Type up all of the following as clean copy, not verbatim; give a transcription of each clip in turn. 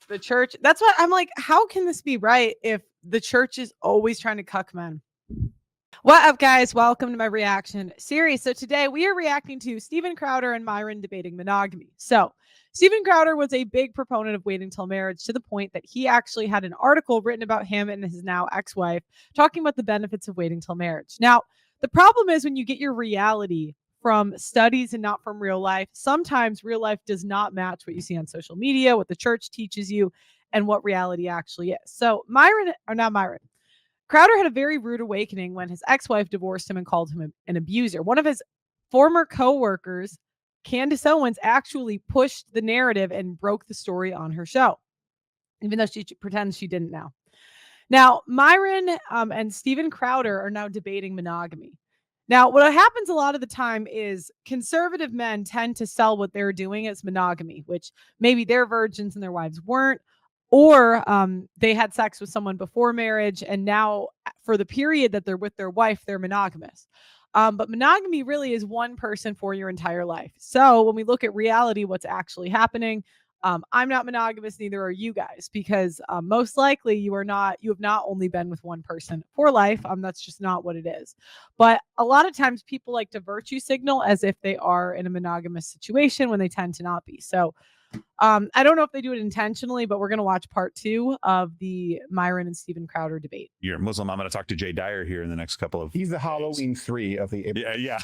The church. That's what I'm like. How can this be right if the church is always trying to cuck men? What up, guys? Welcome to my reaction series. So today we are reacting to Steven Crowder and Myron debating monogamy. So Steven Crowder was a big proponent of waiting till marriage, to the point that he actually had an article written about him and his now ex-wife talking about the benefits of waiting till marriage. Now, the problem is when you get your reality from studies and not from real life, sometimes real life does not match what you see on social media, what the church teaches you, and what reality actually is. So Crowder had a very rude awakening when his ex-wife divorced him and called him an abuser. One of his former co-workers, Candace Owens, actually pushed the narrative and broke the story on her show, even though she pretends she didn't now. Now, Myron and Steven Crowder are now debating monogamy. Now, what happens a lot of the time is conservative men tend to sell what they're doing as monogamy, which maybe they're virgins and their wives weren't, or they had sex with someone before marriage, and now for the period that they're with their wife, they're monogamous. But monogamy really is one person for your entire life. So when we look at reality, what's actually happening, I'm not monogamous, neither are you guys, because most likely you have not only been with one person for life. That's just not what it is. But a lot of times people like to virtue signal as if they are in a monogamous situation when they tend to not be. So I don't know if they do it intentionally, but we're going to watch part 2 of the Myron and Steven Crowder debate. You're Muslim. I'm going to talk to Jay Dyer here in the next couple of. He's the Halloween 3 of the. Yeah.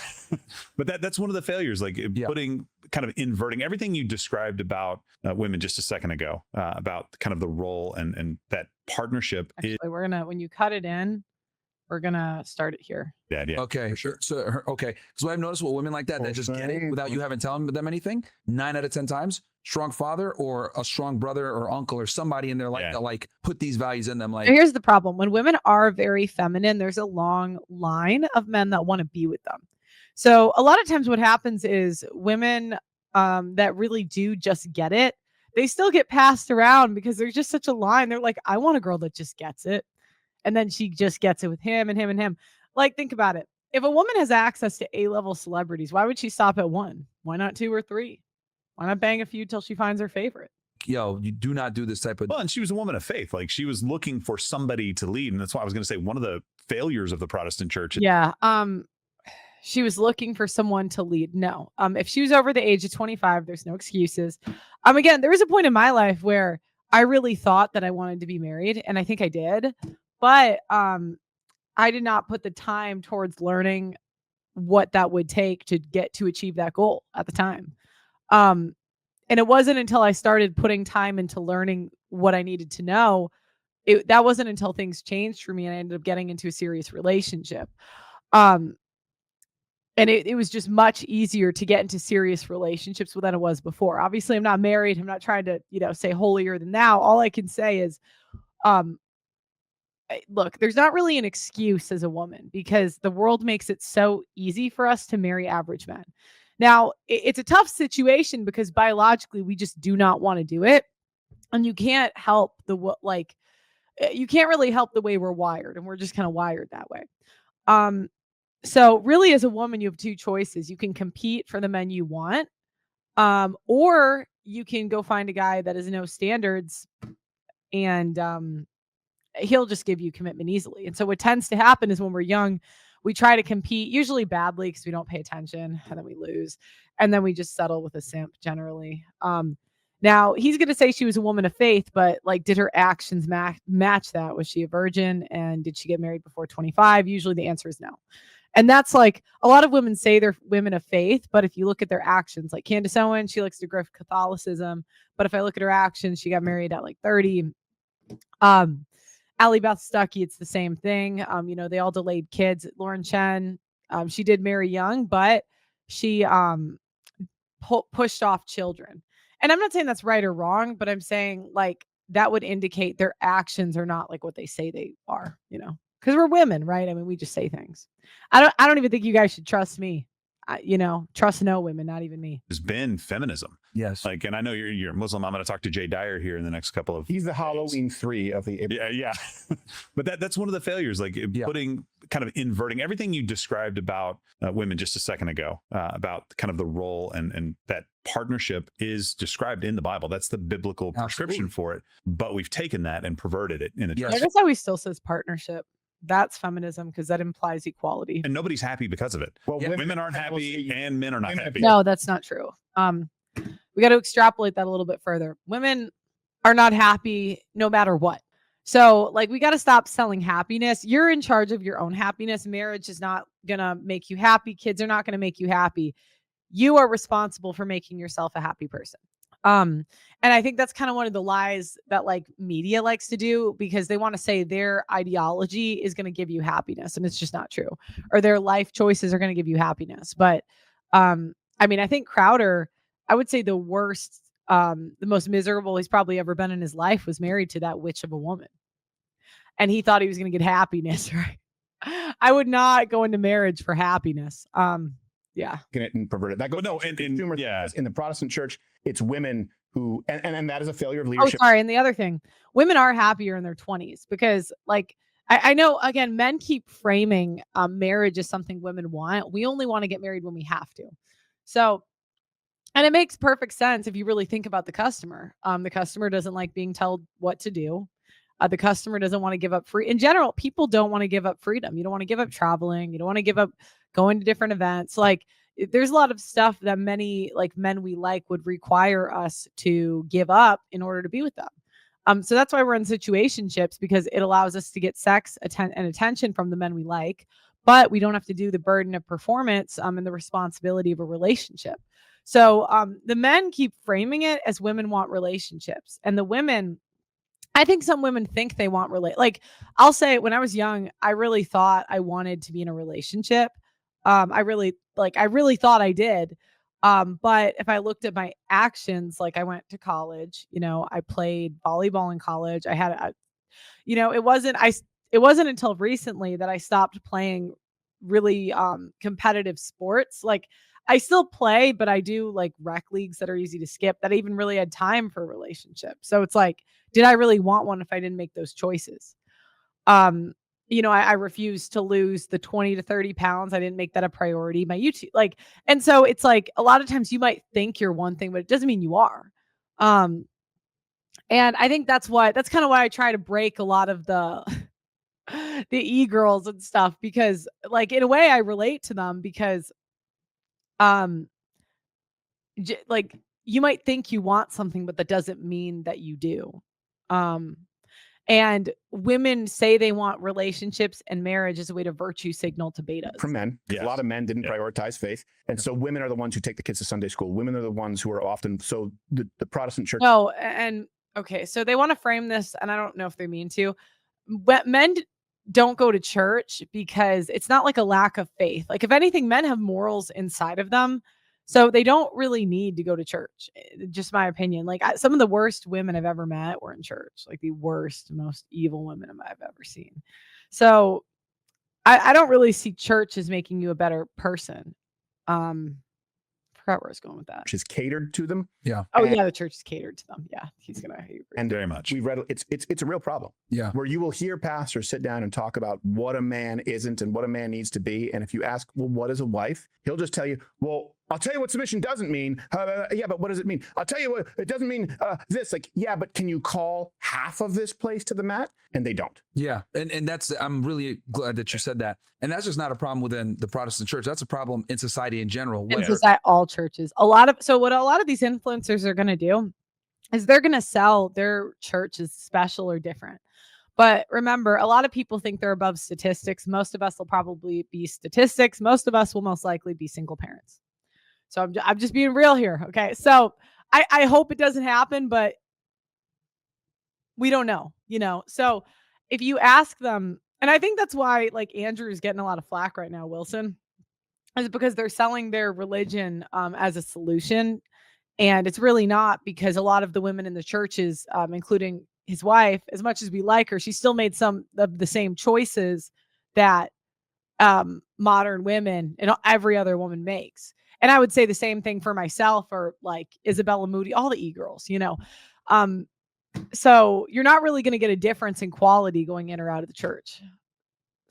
But that's one of the failures, like putting kind of inverting everything you described about women just a second ago, about kind of the role and that partnership. Actually, we're going to, when you cut it in, we're going to start it here. Yeah. Okay. Sure. So, okay. So I've noticed with women like that just get it without you having telling them anything, 9 out of 10 times, strong father or a strong brother or uncle or somebody in their life that like put these values in them. Like, and here's the problem. When women are very feminine, there's a long line of men that want to be with them. So a lot of times what happens is women that really do just get it, they still get passed around because there's just such a line. They're like, I want a girl that just gets it. And then she just gets it with him and him and him. Like, think about it. If a woman has access to A-level celebrities, why would she stop at 1? Why not 2 or 3? Why not bang a few till she finds her favorite? Yo, you do not do this type of. Well, and she was a woman of faith. Like, she was looking for somebody to lead. And that's why I was going to say one of the failures of the Protestant church. Yeah. She was looking for someone to lead. No. If she was over the age of 25, there's no excuses. Again, there was a point in my life where I really thought that I wanted to be married, and I think I did. But I did not put the time towards learning what that would take to get to achieve that goal at the time. And it wasn't until I started putting time into learning what I needed to know. That wasn't until things changed for me and I ended up getting into a serious relationship. And it was just much easier to get into serious relationships than it was before. Obviously, I'm not married. I'm not trying to, say holier than thou. All I can say is, look, there's not really an excuse as a woman because the world makes it so easy for us to marry average men. Now, it's a tough situation because biologically we just do not want to do it. And you can't help you can't really help the way we're wired, and we're just kind of wired that way. So really as a woman, you have 2 choices. You can compete for the men you want, or you can go find a guy that has no standards and he'll just give you commitment easily. And so what tends to happen is when we're young, we try to compete, usually badly because we don't pay attention, and then we lose. And then we just settle with a simp generally. Now, he's going to say she was a woman of faith, but like, did her actions match that? Was she a virgin? And did she get married before 25? Usually the answer is no. And that's like, a lot of women say they're women of faith, but if you look at their actions, like Candace Owens, she likes to grift Catholicism. But if I look at her actions, she got married at like 30. Allie Beth Stuckey, it's the same thing. They all delayed kids. Lauren Chen, she did marry young, but she pushed off children. And I'm not saying that's right or wrong, but I'm saying like that would indicate their actions are not like what they say they are, because we're women, right? I mean, we just say things. I don't even think you guys should trust me. Trust no women, not even me. Has been feminism. Yes. Like, and I know you're Muslim. I'm going to talk to Jay Dyer here in the next couple of. He's the Halloween 3 of the. Yeah. But that's one of the failures, like putting kind of inverting everything you described about women just a second ago, about kind of the role and that partnership is described in the Bible. That's the biblical prescription for it. But we've taken that and perverted it in a I guess always still says partnership. That's feminism because that implies equality. And nobody's happy because of it. Well, women aren't happy and men are not happy. No, that's not true. We got to extrapolate that a little bit further. Women are not happy no matter what. So like we got to stop selling happiness. You're in charge of your own happiness. Marriage is not going to make you happy. Kids are not going to make you happy. You are responsible for making yourself a happy person. And I think that's kind of one of the lies that like media likes to do because they want to say their ideology is going to give you happiness and it's just not true, or their life choices are going to give you happiness. But I mean, I think Crowder, I would say the worst, the most miserable he's probably ever been in his life was married to that witch of a woman. And he thought he was going to get happiness, right? I would not go into marriage for happiness. Yeah. And perverted. That goes in the Protestant church, it's women who, and that is a failure of leadership. Oh, sorry. And the other thing, women are happier in their 20s because like, I know, again, men keep framing marriage as something women want. We only want to get married when we have to. So, and it makes perfect sense if you really think about the customer. The customer doesn't like being told what to do. The customer doesn't want to give up free. In general, people don't want to give up freedom. You don't want to give up traveling. You don't want to give up going to different events. Like there's a lot of stuff that many like men we like would require us to give up in order to be with them. So that's why we're in situationships, because it allows us to get sex and attention from the men we like, but we don't have to do the burden of performance and the responsibility of a relationship. So the men keep framing it as women want relationships, and the women, I think some women think they want like I'll say when I was young, I really thought I wanted to be in a relationship. I really thought I did. But if I looked at my actions, like I went to college, I played volleyball in college. I had it wasn't until recently that I stopped playing really competitive sports. Like I still play, but I do like rec leagues that are easy to skip, that I even really had time for a relationship. So it's like, did I really want one if I didn't make those choices? I refused to lose the 20 to 30 pounds. I didn't make that a priority. My YouTube, and so it's like a lot of times you might think you're one thing, but it doesn't mean you are. And I think that's kind of why I try to break a lot of the e-girls and stuff, because like in a way I relate to them because like you might think you want something, but that doesn't mean that you do. And women say they want relationships and marriage as a way to virtue signal to betas. From men. Yes. A lot of men didn't prioritize faith. And so women are the ones who take the kids to Sunday school. Women are the ones who are often, so the Protestant church. No, and okay, so they want to frame this, and I don't know if they mean to, but men don't go to church because it's not like a lack of faith. Like if anything, men have morals inside of them. So they don't really need to go to church. Just my opinion. Like some of the worst women I've ever met were in church, like the worst, most evil women I've ever seen. So I don't really see church as making you a better person. Forgot where I was going with that. Which is catered to them. Yeah. Oh yeah, the church is catered to them. Yeah, he's gonna. And very much. We've read it's a real problem. Yeah. Where you will hear pastors sit down and talk about what a man isn't and what a man needs to be. And if you ask, well, what is a wife? He'll just tell you, well, I'll tell you what submission doesn't mean. Yeah, but what does it mean? I'll tell you what it doesn't mean. This, like, yeah, but can you call half of this place to the mat? And they don't. Yeah, and that's, I'm really glad that you said that. And that's just not a problem within the Protestant church. That's a problem in society in general. In society, all churches. What a lot of these influencers are going to do is they're going to sell their church as special or different. But remember, a lot of people think they're above statistics. Most of us will probably be statistics. Most of us will most likely be single parents. So I'm just being real here. Okay. So I hope it doesn't happen, but we don't know, So if you ask them, and I think that's why like Andrew is getting a lot of flack right now, Wilson, is because they're selling their religion as a solution. And it's really not, because a lot of the women in the churches, including his wife, as much as we like her, she still made some of the same choices that modern women and every other woman makes. And I would say the same thing for myself, or like Isabella Moody, all the e-girls, So you're not really going to get a difference in quality going in or out of the church.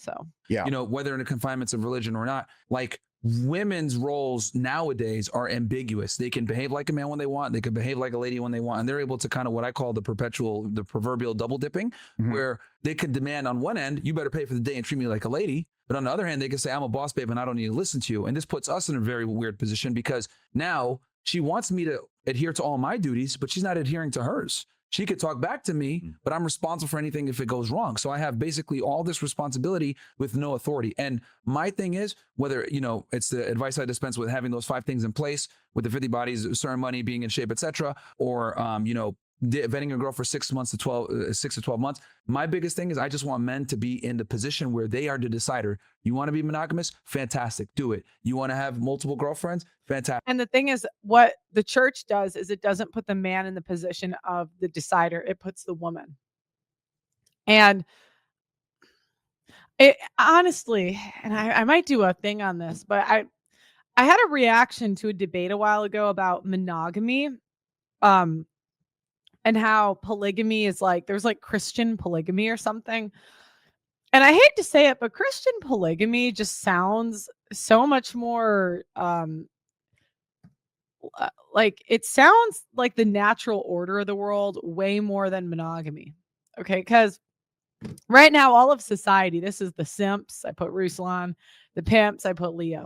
So, Yeah. You know, whether in the confinements of religion or not, like women's roles nowadays are ambiguous. They can behave like a man when they want. They can behave like a lady when they want. And they're able to kind of what I call the proverbial double dipping, where they can demand on one end, you better pay for the day and treat me like a lady. But on the other hand, they can say, I'm a boss babe and I don't need to listen to you. And this puts us in a very weird position because now she wants me to adhere to all my duties, but she's not adhering to hers. She could talk back to me, but I'm responsible for anything if it goes wrong. So I have basically all this responsibility with no authority. And my thing is, whether, you know, it's the advice I dispense with having those 5 things in place with the 50 bodies, certain money, being in shape, etc., or, you know, vetting a girl for 6 months to 6 to 12 months. My biggest thing is I just want men to be in the position where they are the decider. You want to be monogamous? Fantastic. Do it. You want to have multiple girlfriends? Fantastic. and the thing is, what the church does is it doesn't put the man in the position of the decider. It puts the woman. And it honestly, and I might do a thing on this, but I had a reaction to a debate a while ago about monogamy. And how polygamy is like, there's like Christian polygamy or something. And I hate to say it, but Christian polygamy just sounds so much more like it sounds like the natural order of the world way more than monogamy. Okay, because right now, all of society, this is the simps, I put Ruslan, the pimps, I put Leo.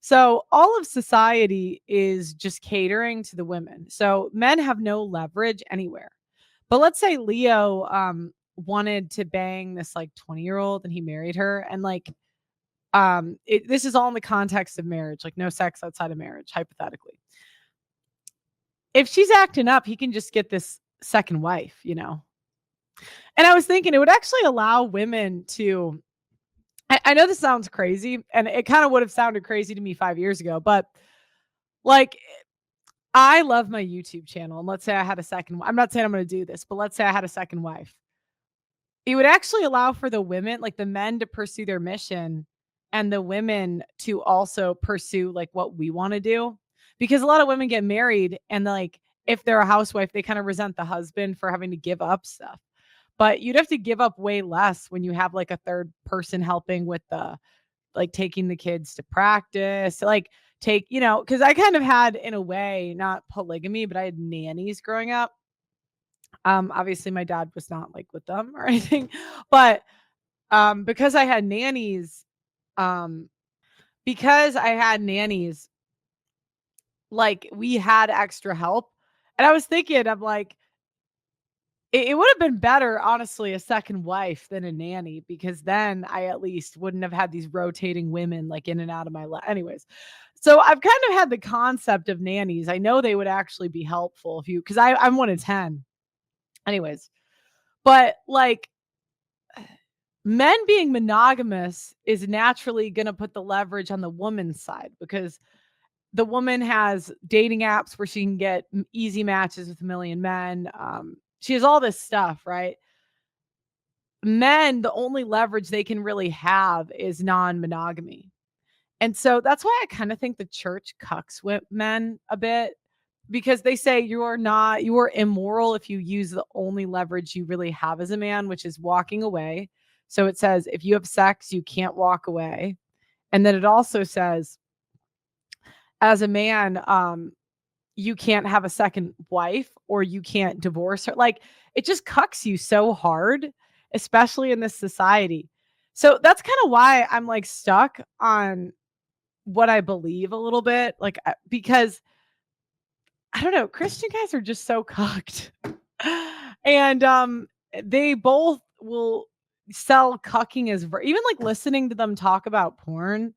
So all of society is just catering to the women. So men have no leverage anywhere. But let's say Leo wanted to bang this like 20-year-old and he married her. And like this is all in the context of marriage, like no sex outside of marriage, hypothetically. If she's acting up, he can just get this second wife, you know. And I was thinking it would actually allow women to, I know this sounds crazy, and it kind of would have sounded crazy to me 5 years ago, but like I love my YouTube channel. And let's say I had a second, I'm not saying I'm going to do this, but let's say I had a second wife. It would actually allow for the women, like the men to pursue their mission and the women to also pursue like what we want to do. Because a lot of women get married and like, if they're a housewife, they kind of resent the husband for having to give up stuff. But you'd have to give up way less when you have like a third person helping with the like taking the kids to practice, like take, you know, because I kind of had in a way, not polygamy, but I had nannies growing up. Obviously my dad was not like with them or anything, but because I had nannies, um, because I had nannies, like we had extra help. And I was thinking, I'm like, it would have been better, honestly, a second wife than a nanny, because then I at least wouldn't have had these rotating women like in and out of my life. Anyways, so I've kind of had the concept of nannies. I know they would actually be helpful if you, because I'm 1 in 10. Anyways, but like men being monogamous is naturally going to put the leverage on the woman's side because the woman has dating apps where she can get easy matches with a million men. She has all this stuff, right? Men, the only leverage they can really have is non-monogamy. And so that's why I kind of think the church cucks with men a bit, because they say you are immoral if you use the only leverage you really have as a man, which is walking away. So it says if you have sex, you can't walk away. And then it also says as a man, you can't have a second wife or you can't divorce her. Like it just cucks you so hard, especially in this society. So that's kind of why I'm like stuck on what I believe a little bit, like because I don't know, Christian guys are just so cucked. And they both will sell cucking as even like listening to them talk about porn.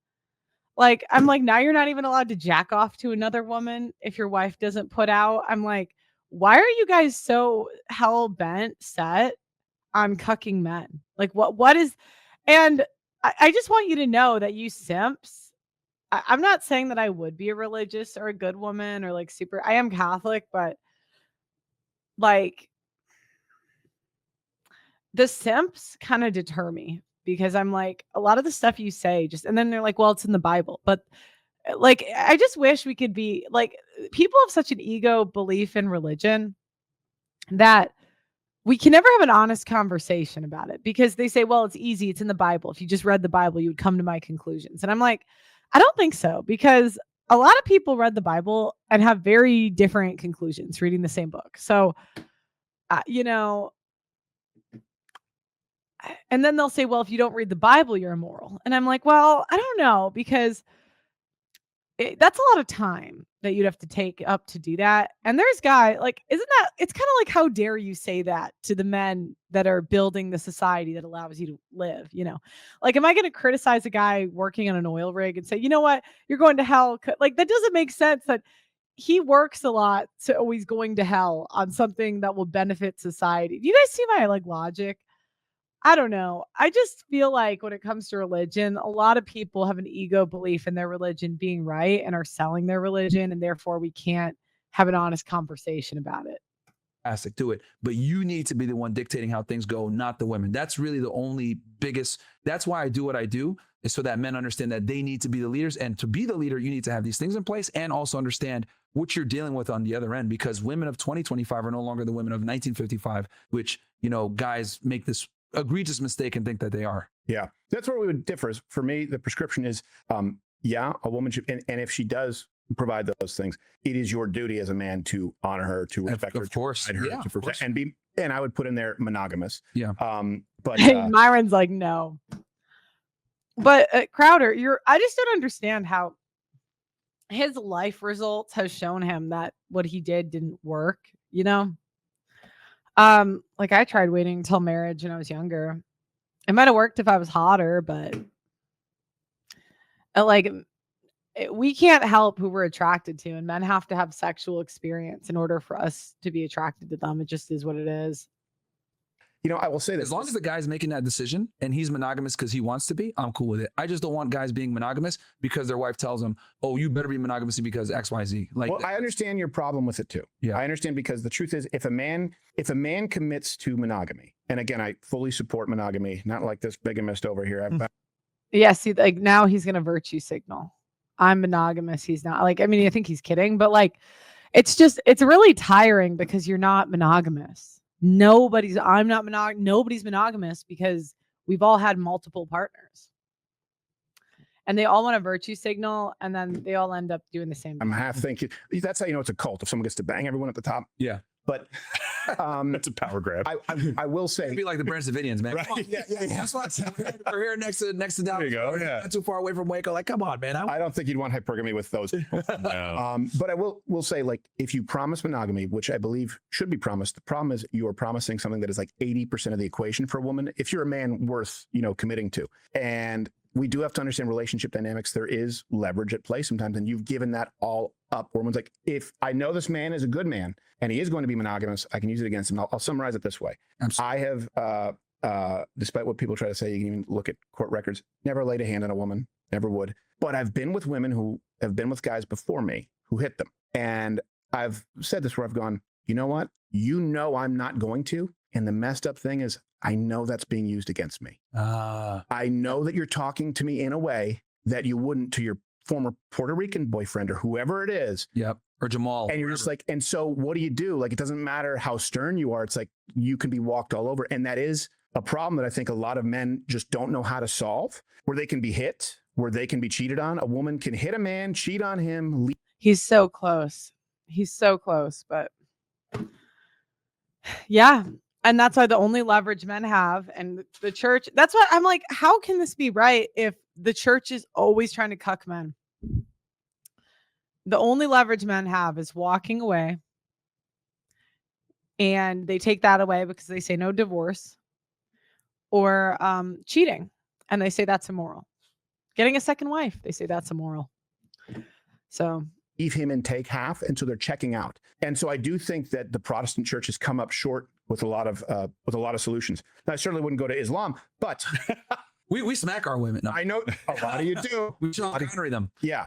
Like, I'm like, now you're not even allowed to jack off to another woman if your wife doesn't put out. I'm like, why are you guys so hell bent set on cucking men? Like, what is, and I just want you to know that you simps, I'm not saying that I would be a religious or a good woman or like super, I am Catholic, but like the simps kind of deter me because I'm like, a lot of the stuff you say just, and then they're like, well, it's in the Bible, but like, I just wish we could be like, people have such an ego belief in religion that we can never have an honest conversation about it because they say, well, it's easy. It's in the Bible. If you just read the Bible, you would come to my conclusions. And I'm like, I don't think so, because a lot of people read the Bible and have very different conclusions reading the same book. So, you know, and then they'll say, well, if you don't read the Bible, you're immoral. And I'm like, well, I don't know, because that's a lot of time that you'd have to take up to do that. And there's like, it's kind of like, how dare you say that to the men that are building the society that allows you to live, like, am I going to criticize a guy working on an oil rig and say, you know what, you're going to hell? Like, that doesn't make sense, that he works a lot, so he's going to hell on something that will benefit society. Do you guys see my logic? I don't know. I just feel like when it comes to religion, a lot of people have an ego belief in their religion being right and are selling their religion, and therefore we can't have an honest conversation about it. Fantastic, do it. But you need to be the one dictating how things go, not the women. That's really the only biggest, that's why I do what I do, is so that men understand that they need to be the leaders. And to be the leader, you need to have these things in place and also understand what you're dealing with on the other end, because women of 2025 are no longer the women of 1955, which, guys make this egregious mistake and think that they are. Yeah, that's where we would differ. For me, the prescription is, a woman should, and if she does provide those things, it is your duty as a man to honor her, to respect her, of course, to provide her, to protect, and I would put in there monogamous. Yeah. But Myron's like, no. But Crowder, I just don't understand how his life results has shown him that what he didn't work, Like, I tried waiting until marriage when I was younger. It might have worked if I was hotter, but we can't help who we're attracted to, and men have to have sexual experience in order for us to be attracted to them. It just is what it is. I will say that as long as the guy's making that decision and he's monogamous because he wants to be, I'm cool with it. I just don't want guys being monogamous because their wife tells them, oh, you better be monogamous because X, Y, Z. Like, well, I understand your problem with it too. Yeah. I understand, because the truth is, if a man commits to monogamy, and again, I fully support monogamy, not like this bigamist over here. Yeah, see, like, now he's going to virtue signal. I'm monogamous. He's not. Like, I mean, I think he's kidding, but like, it's really tiring because you're not monogamous. Nobody's monogamous because we've all had multiple partners. And they all want a virtue signal, and then they all end up doing the same thing. I'm half thinking that's how you know it's a cult, if someone gets to bang everyone at the top. Yeah. But that's a power grab. I will say, it'd be like the Branch Davidians, man. Right? Yeah. That's what we're here next to Dallas. There you go. Yeah. Not too far away from Waco. Like, come on, man. I don't think you'd want hypergamy with those. No. But I will say, like, if you promise monogamy, which I believe should be promised, the problem is you are promising something that is like 80% of the equation for a woman, if you're a man worth, committing to. And we do have to understand relationship dynamics. There is leverage at play sometimes, and you've given that all up. Woman's like, if I know this man is a good man and he is going to be monogamous, I can use it against him. I'll summarize it this way. Absolutely. I have, despite what people try to say, you can even look at court records, never laid a hand on a woman, never would. But I've been with women who have been with guys before me who hit them. And I've said this where I've gone, you know what? I'm not going to. And the messed up thing is, I know that's being used against me. I know that you're talking to me in a way that you wouldn't to your former Puerto Rican boyfriend or whoever it is. Yep. Or Jamal. And you're just like, and so what do you do? Like, it doesn't matter how stern you are. It's like, you can be walked all over. And that is a problem that I think a lot of men just don't know how to solve, where they can be hit, where they can be cheated on. A woman can hit a man, cheat on him. He's so close. But yeah. And that's why the only leverage men have, and the church, that's why I'm like, how can this be right if the church is always trying to cuck men? The only leverage men have is walking away, and they take that away because they say no divorce, or cheating, and they say that's immoral. Getting a second wife, they say that's immoral. So leave him and take half, and so they're checking out. And so I do think that the Protestant church has come up short with a lot of solutions. Now, I certainly wouldn't go to Islam, but we smack our women. No. I know a lot of you do. We should honor them. Yeah.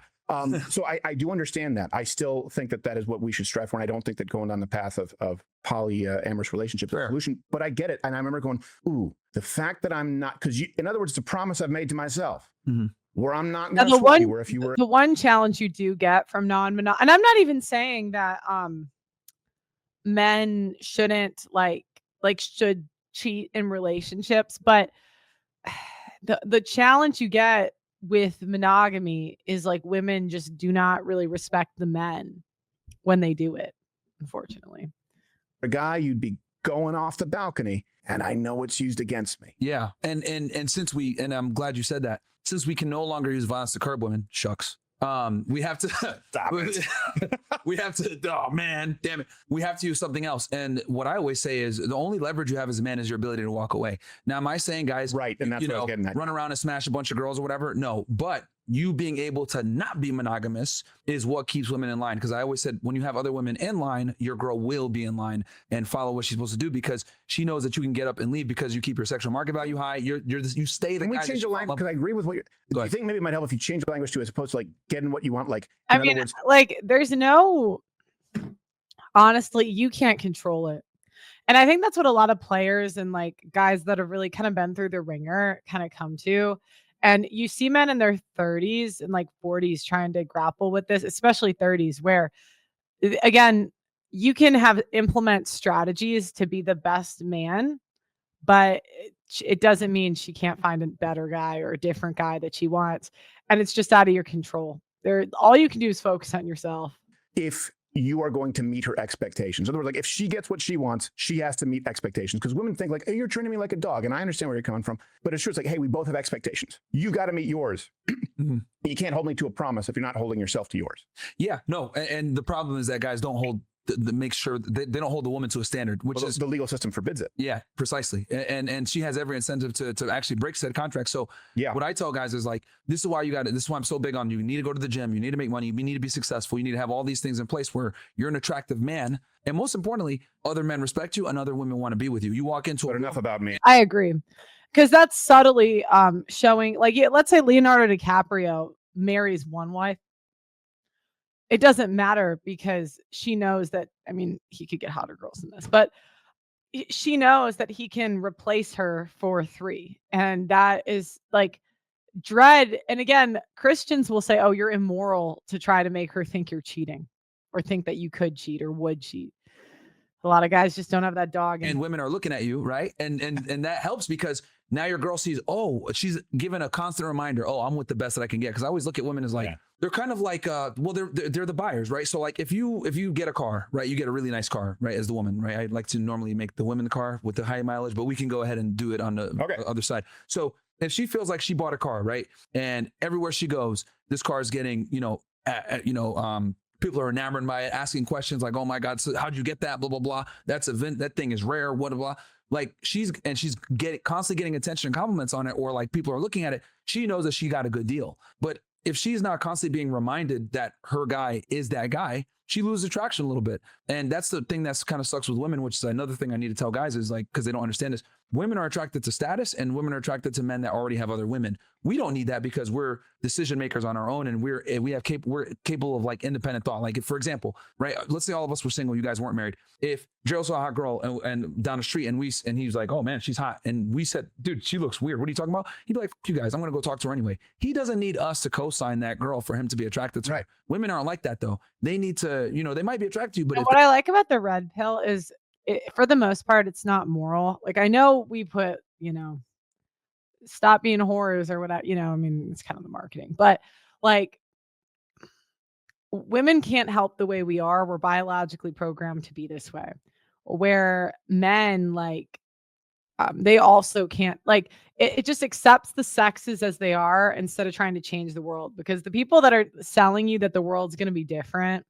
So I do understand that. I still think that is what we should strive for. And I don't think that going down the path of polyamorous relationships is a solution, but I get it. And I remember going, ooh, the fact that I'm not, because in other words, it's a promise I've made to myself. Mm-hmm. Where I'm not going to sway you, where if you were... The one challenge you do get from non-monogamy, and I'm not even saying that men shouldn't like like should cheat in relationships, but the challenge you get with monogamy is like women just do not really respect the men when they do it, unfortunately. A guy, you'd be going off the balcony, and I know it's used against me. Yeah. And since and I'm glad you said that, since we can no longer use violence to curb women, shucks. We have to stop it. We have to, oh man, damn it. We have to use something else. And what I always say is the only leverage you have as a man is your ability to walk away. Now, am I saying, guys, right? And that's what I was getting at. Run around and smash a bunch of girls or whatever? No, but you being able to not be monogamous is what keeps women in line. Because I always said, when you have other women in line, your girl will be in line and follow what she's supposed to do, because she knows that you can get up and leave because you keep your sexual market value high. You stay the Can we guy. change the language? Because I agree with what you're. Do you think maybe it might help if you change the language to, as opposed to like getting what you want? Like, I mean, like there's no, honestly, you can't control it. And I think that's what a lot of players and like guys that have really kind of been through the ringer kind of come to. And you see men in their 30s and like 40s trying to grapple with this, especially 30s, where again, you can implement strategies to be the best man, but it doesn't mean she can't find a better guy or a different guy that she wants. And it's just out of your control. All you can do is focus on yourself. If you are going to meet her expectations. In other words, like if she gets what she wants, she has to meet expectations. Because women think like, hey, you're treating me like a dog. And I understand where you're coming from. But it's true. It's like, hey, we both have expectations. You got to meet yours. You can't hold me to a promise if you're not holding yourself to yours. Yeah, no. And the problem is that guys don't hold make sure they don't hold the woman to a standard, which is the legal system forbids it. Yeah, precisely. And she has every incentive to actually break said contract. So yeah, what I tell guys is like, this is why you got it. This is why I'm so big on you. You need to go to the gym. You need to make money. You need to be successful. You need to have all these things in place where you're an attractive man. And most importantly, other men respect you and other women want to be with you. You walk into enough about me. I agree. Because that's subtly showing, like, let's say Leonardo DiCaprio marries one wife. It doesn't matter because she knows that, I mean, he could get hotter girls than this, but she knows that he can replace her for 3. And that is like dread. And again, Christians will say, oh, you're immoral to try to make her think you're cheating or think that you could cheat or would cheat. A lot of guys just don't have that dog. And women are looking at you, right? And that helps because now your girl sees, oh, she's given a constant reminder, oh, I'm with the best that I can get. Because I always look at women as like, they're kind of like, well, they're the buyers, right? So like if you get a car, right, you get a really nice car, right, as the woman, right? I'd like to normally make the women the car with the high mileage, but we can go ahead and do it on the other side. So if she feels like she bought a car, right, and everywhere she goes, this car is getting, people are enamored by it, asking questions like, oh my God, so how'd you get that? Blah, blah, blah. That thing is rare, blah, blah. Like she's constantly getting attention and compliments on it, or like people are looking at it. She knows that she got a good deal. But if she's not constantly being reminded that her guy is that guy, she loses attraction a little bit. And that's the thing that's kind of sucks with women, which is another thing I need to tell guys is like, because they don't understand this. Women are attracted to status and women are attracted to men that already have other women. We don't need that because we're decision makers on our own and we're capable of like independent thought. Like if, for example, right, let's say all of us were single, you guys weren't married. If Gerald saw a hot girl and down the street and he was like, oh man, she's hot. And we said, dude, she looks weird. What are you talking about? He'd be like, fuck you guys, I'm going to go talk to her anyway. He doesn't need us to co-sign that girl for him to be attracted to her. Women aren't like that though. They need to, they might be attracted to you, but what I like about the red pill is for the most part, it's not moral. Like I know we put, stop being whores or whatever, I mean, it's kind of the marketing, but like women can't help the way we are. We're biologically programmed to be this way, where men they also can't, like it just accepts the sexes as they are instead of trying to change the world, because the people that are selling you that the world's going to be different,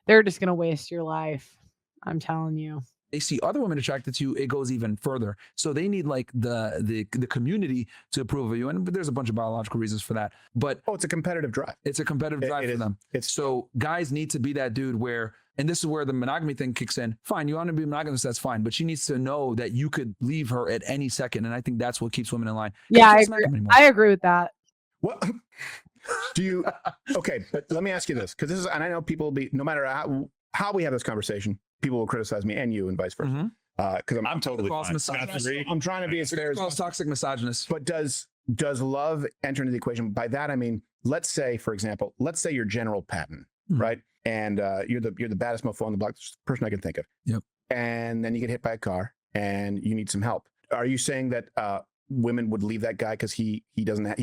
they're just going to waste your life. I'm telling you. They see other women attracted to you, it goes even further. So they need like the community to approve of you. And there's a bunch of biological reasons for that. But it's a competitive drive. It's a competitive drive for them. So guys need to be that dude where, and this is where the monogamy thing kicks in. Fine, you want to be monogamous, that's fine. But she needs to know that you could leave her at any second. And I think that's what keeps women in line. Yeah, I agree with that. What do you, okay, but let me ask you this, because this is, and I know people will be, no matter how we have this conversation, people will criticize me and you and vice versa. Because I'm totally fine. I'm trying to be as fair as toxic misogynist. But does love enter into the equation? By that I mean, let's say, for example, you're General Patton, right? And you're the baddest mofo on the block, person I can think of. Yep. and then you get hit by a car and you need some help. Are you saying that women would leave that guy because he's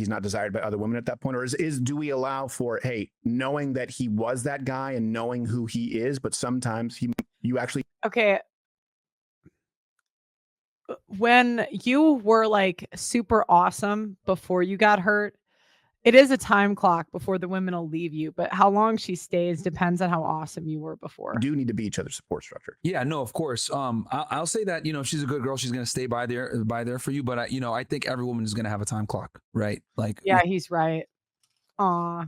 not desired by other women at that point? Or do we allow for, hey, knowing that he was that guy and knowing who he is, but sometimes you actually... Okay. When you were like super awesome before you got hurt, it is a time clock before the women will leave you, but how long she stays depends on how awesome you were before. do need to be each other's support structure. Yeah, no, of course. I'll say that, if she's a good girl, she's going to stay by there for you. But I think every woman is going to have a time clock, right? Like, yeah, he's right. Aw.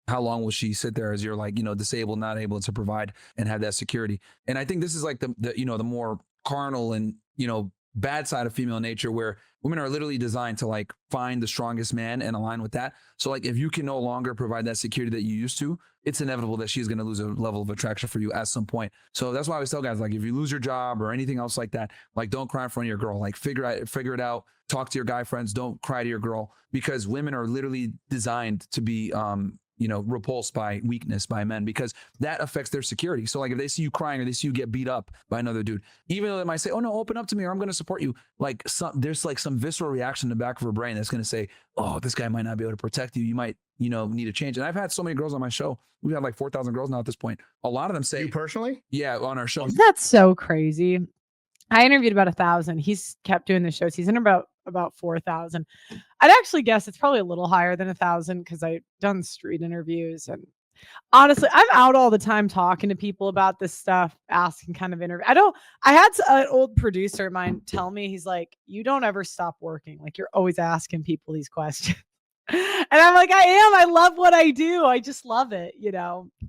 How long will she sit there as you're like, disabled, not able to provide and have that security? And I think this is like the more carnal and, bad side of female nature, where women are literally designed to like find the strongest man and align with that. So like, if you can no longer provide that security that you used to, it's inevitable that she's going to lose a level of attraction for you at some point. So that's why I always tell guys, like, if you lose your job or anything else like that, like, don't cry in front of your girl. Like, figure it out. Talk to your guy friends. Don't cry to your girl, because women are literally designed to be, repulsed by weakness by men, because that affects their security. So like, if they see you crying or they see you get beat up by another dude, even though they might say, oh no, open up to me or I'm going to support you, like there's like some visceral reaction in the back of her brain that's going to say, oh, this guy might not be able to protect you. You might, need a change. And I've had so many girls on my show. We've had like 4,000 girls now at this point. A lot of them say... You personally? Yeah, on our show. That's so crazy. I interviewed about 1,000. He's kept doing the shows. He's in about 4,000. I'd actually guess it's probably a little higher than 1,000 because I've done street interviews. And honestly, I'm out all the time talking to people about this stuff, asking kind of interview. I had an old producer of mine tell me, he's like, you don't ever stop working. Like, you're always asking people these questions. And I'm like, I am. I love what I do. I just love it.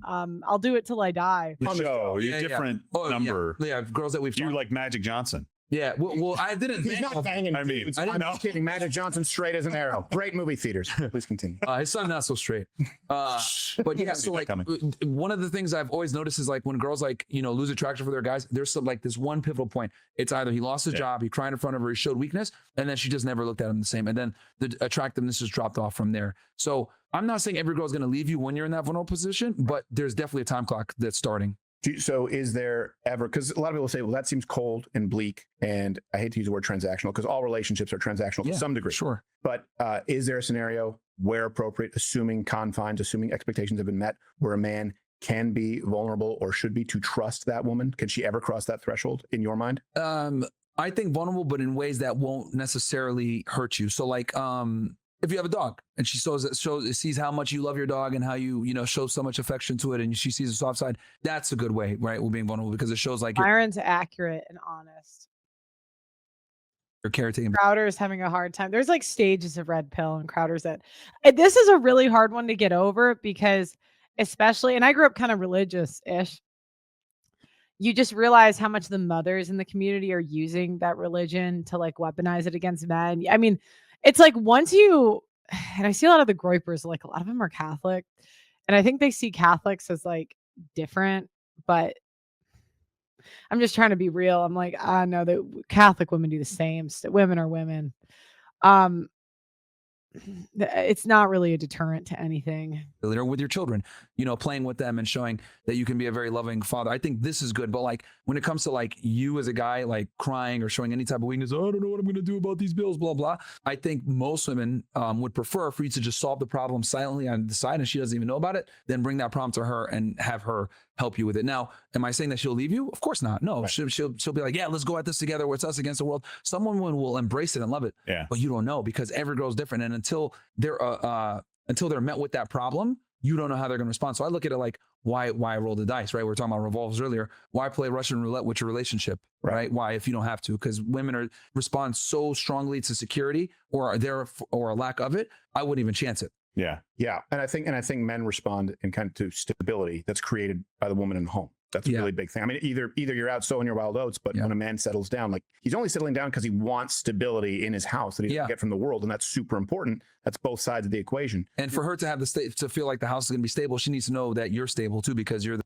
I'll do it till I die. The show, you're different number. Yeah, girls that we've... You're like Magic Johnson. Yeah, well, I didn't... He's not banging. I mean, I'm just kidding. Magic Johnson, straight as an arrow. Great movie theaters. Please continue. His son not so straight. But yeah, so like one of the things I've always noticed is like when girls like, lose attraction for their guys, there's some like this one pivotal point. It's either he lost his job, he cried in front of her, he showed weakness, and then she just never looked at him the same. And then the attractiveness just dropped off from there. So I'm not saying every girl's going to leave you when you're in that vulnerable position, but there's definitely a time clock that's starting. So is there ever, because a lot of people say, well, that seems cold and bleak, and I hate to use the word transactional because all relationships are transactional to some degree. Sure. But is there a scenario where appropriate, assuming confines, assuming expectations have been met, where a man can be vulnerable or should be to trust that woman? Can she ever cross that threshold in your mind? I think vulnerable, but in ways that won't necessarily hurt you. So like, if you have a dog and she sees how much you love your dog and how you show so much affection to it, and she sees the soft side, that's a good way, right? We're being vulnerable because it shows like Myron's accurate and honest. You're caretaking. Crowder's having a hard time. There's like stages of red pill, and Crowder's this is a really hard one to get over because especially, and I grew up kind of religious-ish. You just realize how much the mothers in the community are using that religion to like weaponize it against men. I mean, it's like once you, and I see a lot of the groypers, like a lot of them are Catholic, and I think they see Catholics as like different, but I'm just trying to be real. I'm like, no, the Catholic women do the same. Women are women. It's not really a deterrent to anything. Or with your children, playing with them and showing that you can be a very loving father. I think this is good. But like when it comes to like you as a guy, like crying or showing any type of weakness, I don't know what I'm going to do about these bills, blah, blah. I think most women would prefer for you to just solve the problem silently on the side and she doesn't even know about it, then bring that problem to her and have her help you with it. Now, am I saying that she'll leave you? Of course not. No, right. She'll be like, yeah, let's go at this together. It's us against the world. Some women will embrace it and love it. Yeah. But you don't know because every girl's different. And until they're met with that problem, you don't know how they're going to respond. So I look at it like, why roll the dice, right? We were talking about revolvers earlier. Why play Russian roulette with your relationship, right? Why, if you don't have to? Because women respond so strongly to security or a lack of it. I wouldn't even chance it. Yeah. And I think men respond in kind of to stability that's created by the woman in the home. That's a really big thing. I mean, either you're out sowing your wild oats, but when a man settles down, like he's only settling down because he wants stability in his house that he doesn't get from the world. And that's super important. That's both sides of the equation. And for her to have to feel like the house is going to be stable, she needs to know that you're stable too, because you're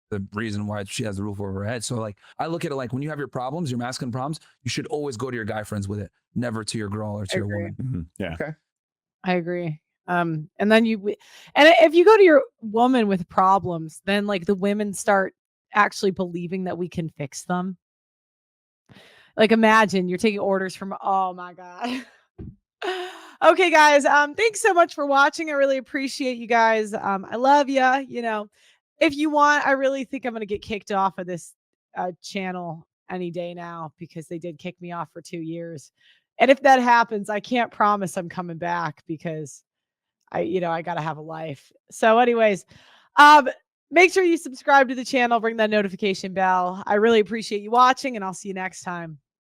the reason why she has the roof over her head. So like, I look at it like when you have your problems, your masculine problems, you should always go to your guy friends with it, never to your girl or to your woman. Mm-hmm. Yeah. Okay. I agree. And then if you go to your woman with problems, then like the women start actually believing that we can fix them. Like, imagine you're taking orders from, oh my God. Okay, guys. Thanks so much for watching. I really appreciate you guys. I love you. You know, if you want, I really think I'm gonna get kicked off of this channel any day now because they did kick me off for 2 years. And if that happens, I can't promise I'm coming back because I gotta have a life. So, anyways, um, make sure you subscribe to the channel, ring that notification bell. I really appreciate you watching, and I'll see you next time.